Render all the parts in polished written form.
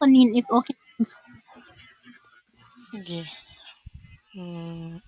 Paunin if okay. Sige. Hmm, sige.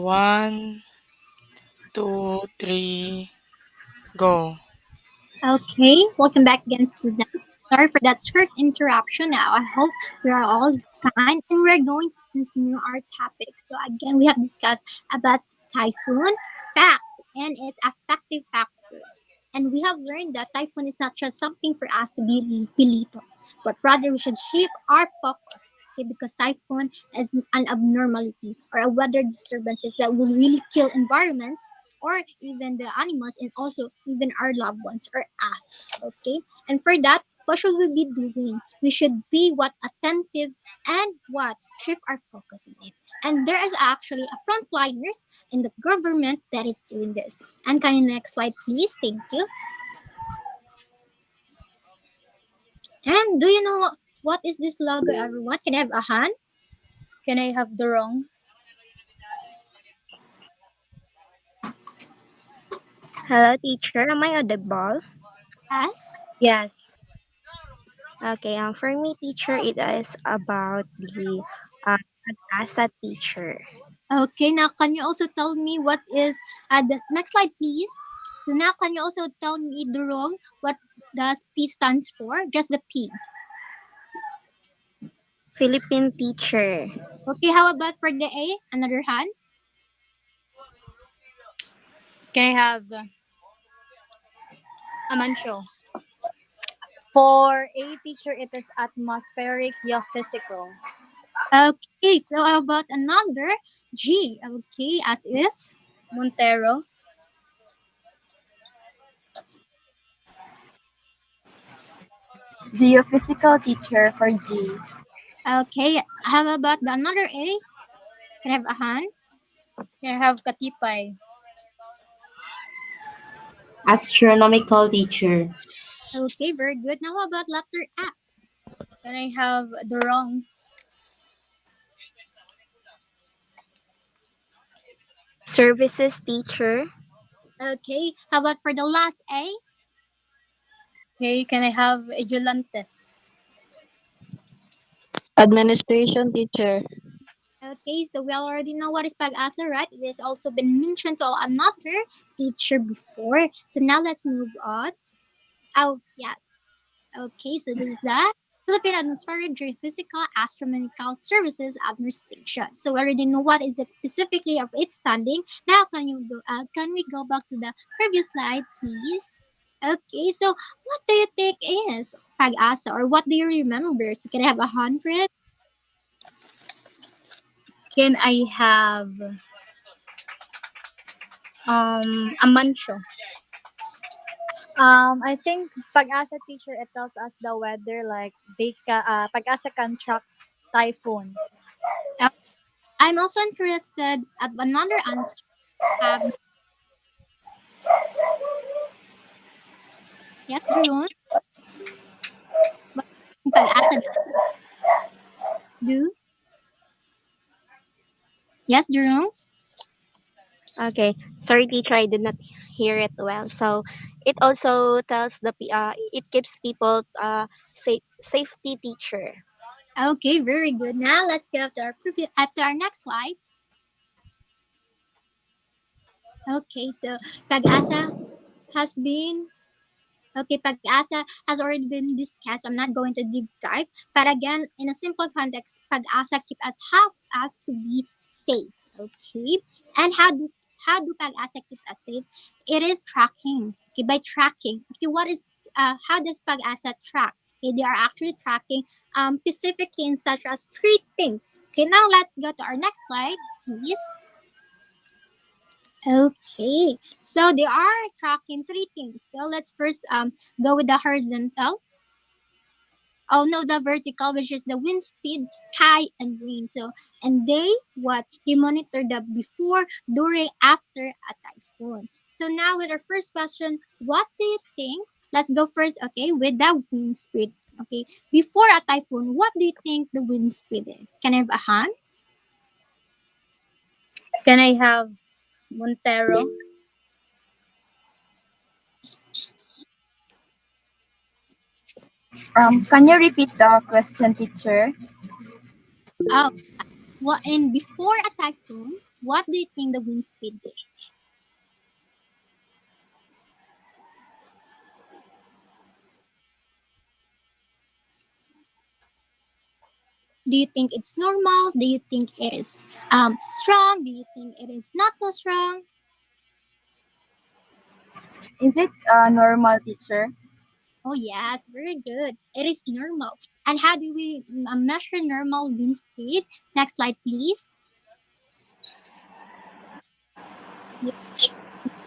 One, two, three, go. Okay, welcome back again, students. Sorry for that short interruption. Now, I hope we are all fine, and we're going to continue our topic. So, again, we have discussed about typhoon facts and its affective factors, and we have learned that typhoon is not just something for us to be belittled, but rather we should shift our focus. Okay, because typhoon is an abnormality or a weather disturbances that will really kill environments or even the animals and also even our loved ones or us. Okay, and for that, what should we be doing? We should be what attentive and what shift our focus on it. And there is actually a frontliners in the government that is doing this. And can you next slide, please? Thank you. And do you know what is this logo, everyone? Can I have a hand? Can I have the wrong? Hello, teacher. Am I audible? Yes. Yes. Okay. For me, teacher, it is about the uh, pag-asa teacher. Okay, now can you also tell me what is the next slide, please? So now can you also tell me the wrong what does P stands for? Just the P. Philippine teacher. Okay, how about for the A? Another hand. Can I have a mancho? For a teacher, it is atmospheric geophysical. Okay, so how about another G? Okay, as if. Montero. Geophysical teacher for G. Okay, how about the another A? Can I have a hand? Can I have katipay? Astronomical teacher. Okay, very good. Now how about letter S? Can I have the wrong? Services teacher. Okay, how about for the last A? Okay, can I have ejulantes? Administration teacher. Okay, so we already know what is pag-asa, right? It has also been mentioned to another teacher before. So now let's move on. Oh, yes. Okay, so this is the Philippine Atmospheric Geophysical Astronomical Services Administration. So we already know what is it specifically of its standing. Now can we go back to the previous slide, please? Okay, so what do you think is pag-asa or what do you remember? So can I have a hand for it? Can I have a mancho? I think pag-asa teacher, it tells us the weather, like pag-asa can track typhoons. Uh, I'm also interested at another answer. Have yes, Jerome. What pag-asa do? Yes, Jerome. Okay. Sorry, teacher. I did not hear it well. So it also tells it keeps people safety teacher. Okay, very good. Now let's go to our next slide. Okay, so pag-asa has been pag-asa has already been discussed. I'm not going to deep dive, but again, in a simple context, pag-asa keep us help us to be safe. Okay, and how do pag-asa keep us safe? It is tracking. Okay, by tracking. Okay, what is how does pag-asa track? Okay, they are actually tracking specific things such as three things. Okay, now let's go to our next slide, please. Okay, so they are tracking three things. So let's first go with the horizontal. Oh no, the vertical, which is the wind speed, sky, and rain. So, and they what they monitor the before, during, after a typhoon. So now with our first question, what do you think? Let's go first, okay, with the wind speed. Okay, before a typhoon, what do you think the wind speed is? Can I have a hand? Can I have Montero? Can you repeat the question, teacher? Oh, what? And before a typhoon, what do you think the wind speed is? Do you think it's normal? Do you think it is strong? Do you think it is not so strong? Is it normal, teacher? Oh yes, very good. It is normal. And how do we measure normal wind speed? Next slide, please.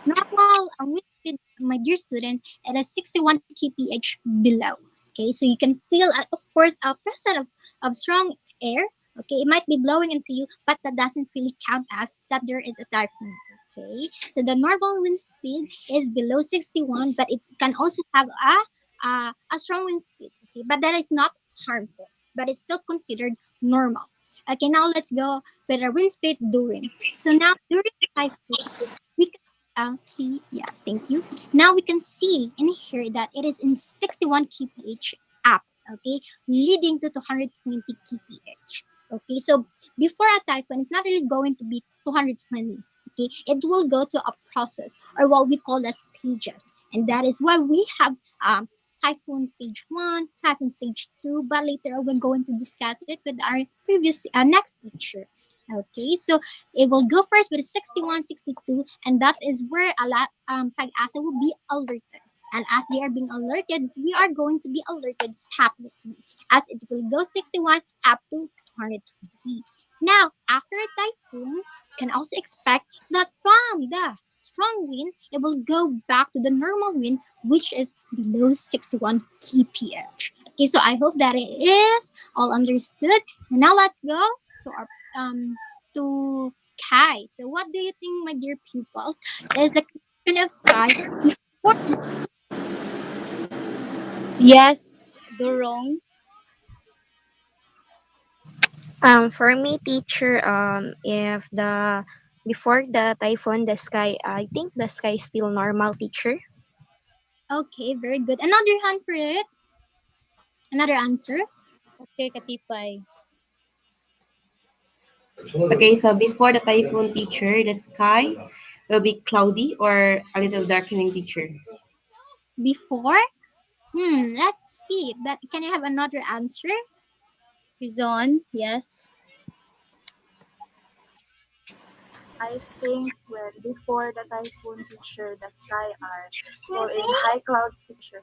Normal wind speed, my dear student, it is 61 kph below. Okay, so you can feel, of course, a presence of strong air. Okay, it might be blowing into you, but that doesn't really count as that there is a typhoon. Okay, so the normal wind speed is below 61, but it can also have a strong wind speed. Okay, but that is not harmful, but it's still considered normal. Okay, now let's go with our wind speed during. So now during typhoon, we can see, yes, thank you. Now we can see and hear that it is in 61 kph up, okay, leading to 220 kph. Okay, so before a typhoon, it's not really going to be 220. Okay, it will go to a process or what we call as stages, and that is why we have typhoon stage one, typhoon stage two. But later we're going to discuss it with our previous next teacher. Okay, so it will go first with 61, 62, and that is where a lot pag-asa will be alerted. And as they are being alerted, we are going to be alerted publicly as it will go 61 up to 220. Now, after a typhoon, can also expect that from the strong wind, it will go back to the normal wind, which is below 61 kph. Okay, so I hope that it is all understood. And now let's go to our to sky. So, what do you think, my dear pupils, is the condition of sky before? Yes, Durong. For me, teacher, if the before the typhoon, the sky, I think the sky is still normal, teacher. Okay, very good. Another hand for it. Another answer. Okay, Katipay. Okay, so before the typhoon, teacher, the sky will be cloudy or a little darkening, teacher. Before? Let's see. But can I have another answer? Quizon. Yes. I think when before the typhoon teacher, the sky are full in high clouds teacher.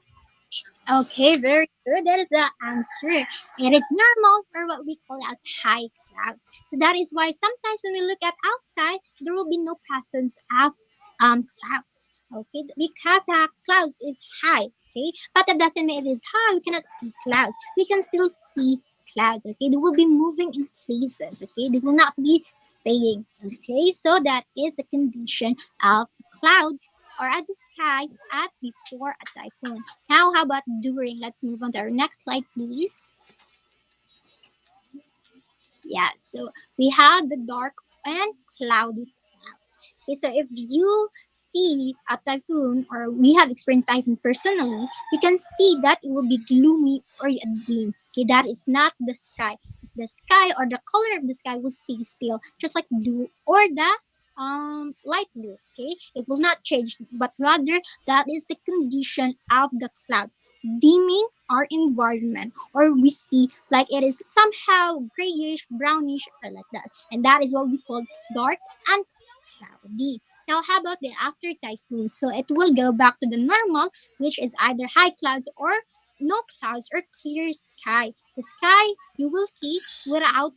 Okay, very good. That is the answer. It is normal or what we call as high clouds. So that is why sometimes when we look at outside, there will be no presence of clouds. Okay, because clouds is high. Okay, but that doesn't mean it is high. We cannot see clouds. We can still see clouds. Okay, they will be moving in places. Okay, they will not be staying. Okay, so that is the condition of cloud or at the sky at before a typhoon. Now, how about during? Let's move on to our next slide, please. Yeah, so we have the dark and cloudy clouds. Okay, so if you see a typhoon or we have experienced typhoon personally, we can see that it will be gloomy or a dim. Okay, that is not the sky. It's the sky or the color of the sky will stay still, just like blue or the light blue. Okay, it will not change, but rather that is the condition of the clouds dimming our environment, or we see like it is somehow grayish, brownish, or like that. And that is what we call dark and cloudy. Now, how about the after typhoon? So it will go back to the normal, which is either high clouds or no clouds or clear sky. The sky you will see without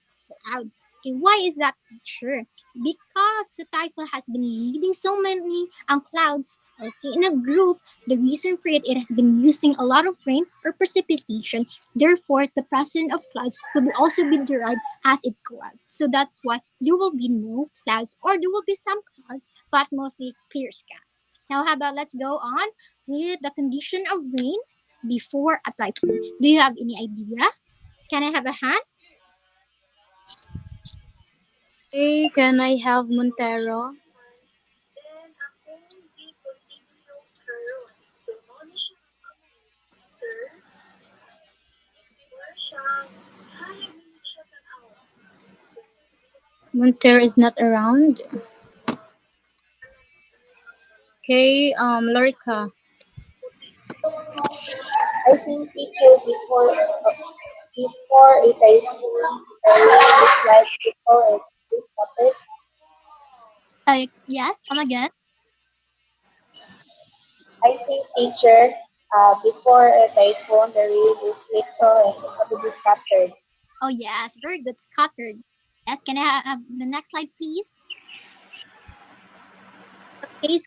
clouds. Okay, why is that, teacher? Because the typhoon has been leading so many clouds, okay, in a group. The reason for it, it has been using a lot of rain or precipitation. Therefore, the presence of clouds will also be derived as it clouds. So that's why there will be no clouds, or there will be some clouds, but mostly clear sky. Now, how about let's go on with the condition of rain before a typhoon. Do you have any idea? Can I have a hand? Okay, can I have Montero? Montero is not around. Okay, Lorica. I think teacher before a typhoon, the rain is like before it is topic. Yes, come again. I think teacher before a typhoon, the rain is little and it is scattered. Oh, yes, very good, scattered. Yes, can I have the next slide, please? Okay,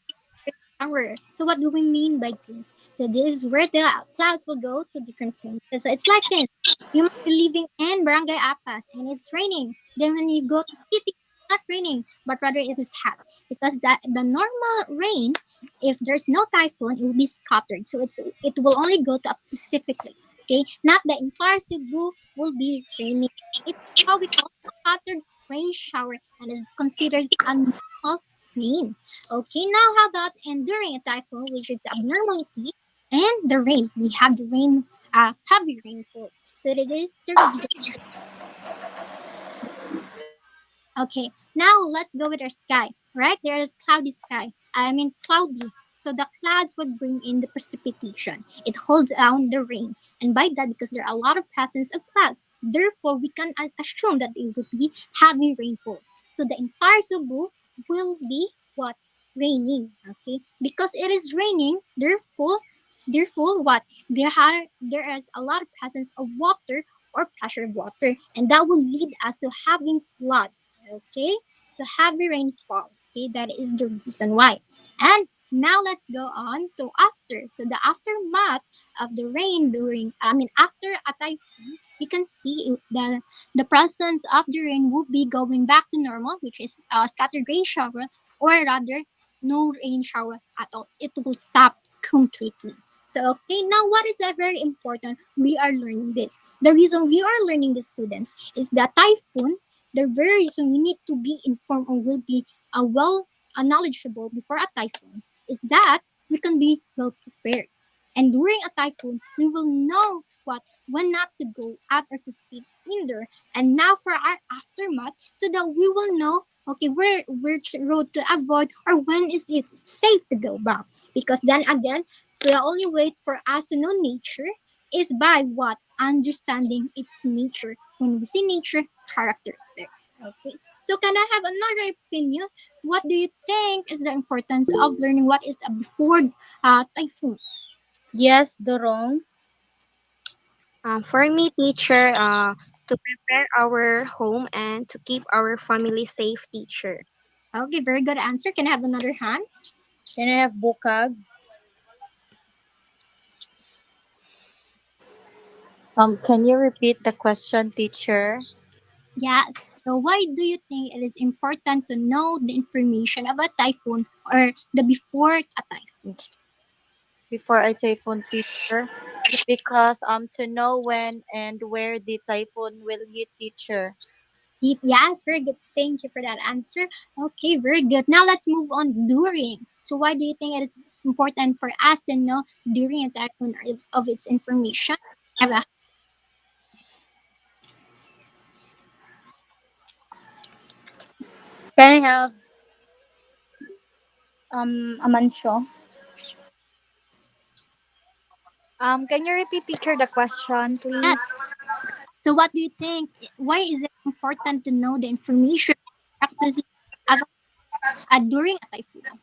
shower. So what do we mean by this? So this is where the clouds will go to different places. So it's like this. You might be living in Barangay Apas and it's raining. Then when you go to city, it's not raining, but rather it is hot. Because that the normal rain, if there's no typhoon, it will be scattered. So it will only go to a specific place. Okay? Not the entire Cebu will be raining. It's how we call scattered rain shower and is considered a normal rain. Okay, now how about enduring a typhoon, which is the abnormality, and the rain? We have the rain, heavy rainfall. So it is the reason. Okay, now let's go with our sky. Right, there is cloudy sky. I mean cloudy. So the clouds would bring in the precipitation. It holds down the rain, and by that, because there are a lot of presence of clouds, therefore we can assume that it will be heavy rainfall. So the entire Cebu will be what, raining. Okay, because it is raining, therefore what, there is a lot of presence of water or pressure of water, and that will lead us to having floods. Okay, so heavy rainfall. Okay, that is the reason why. And now let's go on to after. So the aftermath of the rain during, I mean, after a typhoon, you can see the presence of the rain will be going back to normal, which is a scattered rain shower, or rather, no rain shower at all. It will stop completely. So, okay, now what is that very important? We are learning this. The reason we are learning this, students, is that typhoon, the very reason we need to be informed or will be well knowledgeable before a typhoon is that we can be well prepared. And during a typhoon, we will know what, when not to go out or to stay indoor. And now for our aftermath, so that we will know, okay, where which road to avoid or when is it safe to go back. Because then again, the only way for us to know nature is by what? Understanding its nature. When we see nature, characteristic. Okay. So can I have another opinion? What do you think is the importance of learning what is a before typhoon? Yes, Dorong. For me, teacher, to prepare our home and to keep our family safe, teacher. Okay, very good answer. Can I have another hand? Can I have Bukag? Can you repeat the question, teacher? Yes. So why do you think it is important to know the information about typhoon or the before a typhoon? Before a typhoon, teacher? Because to know when and where the typhoon will hit, teacher. Yes, very good. Thank you for that answer. Okay, very good. Now let's move on during. So why do you think it is important for us to know during a typhoon of its information? Have a- Can I have Amancio? Can you repeat, teacher, the question, Yes. please? So what do you think? Why is it important to know the information practicing about during a typhoon?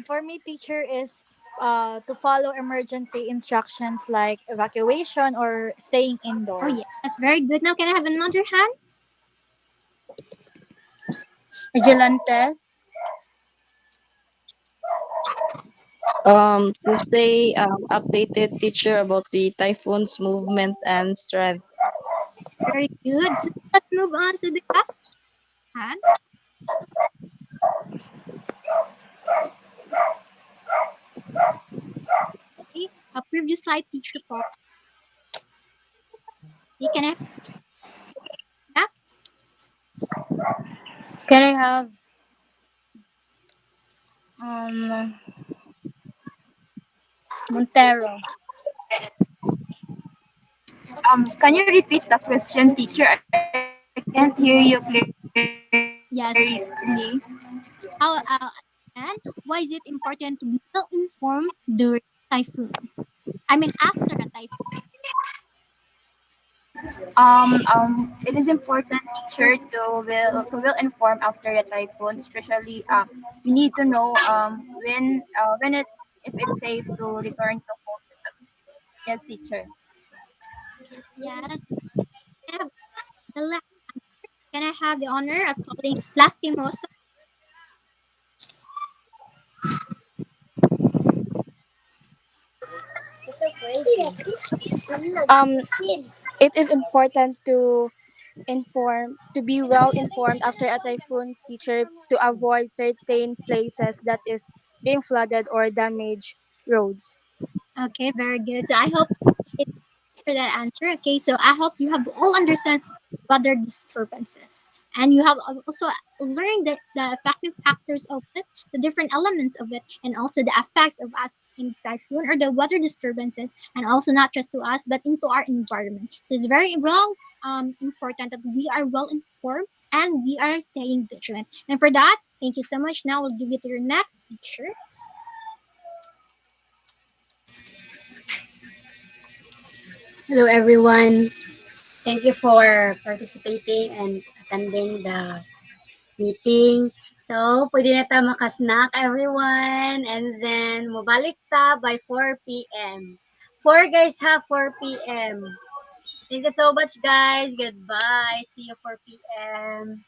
For me, teacher, is to follow emergency instructions like evacuation or staying Oh indoors. yeah, that's very good. Now can I have another hand? Vigilantes. To stay updated teacher about the typhoon's movement and strength. Very good. So let's move on to the left hand. Okay. A previous slide teacher Paul. Okay, can I have that? Can I have um Montero? Can you repeat the question, teacher? I can't hear you clearly. Yes. How and why is it important to be well informed during typhoon? I mean after a typhoon. It is important, teacher, to will inform after a typhoon, especially we need to know when it if it's safe to return to home. Yes, teacher. Yes. Can I have the last? Can I have the honor of calling Lastimoso? Um, it is important to be well informed after a typhoon, teacher, to avoid certain places that is being flooded or damaged roads. Okay, very good. So I hope for that answer. Okay, so I hope you have all understand weather disturbances, and you have also learned the effective factors of it, the different elements of it, and also the effects of us in typhoon or the weather disturbances, and also not just to us but into our environment. So it's very well important that we are well informed and we are staying vigilant. And for that, thank you so much. Now we'll give you to your next teacher. Hello, everyone. Thank you for participating and attending the meeting. So, pwede na tayo makasnack, everyone. And then, mabalik ta by 4 p.m. 4 guys ha, 4 p.m. Thank you so much, guys. Goodbye. See you 4 p.m.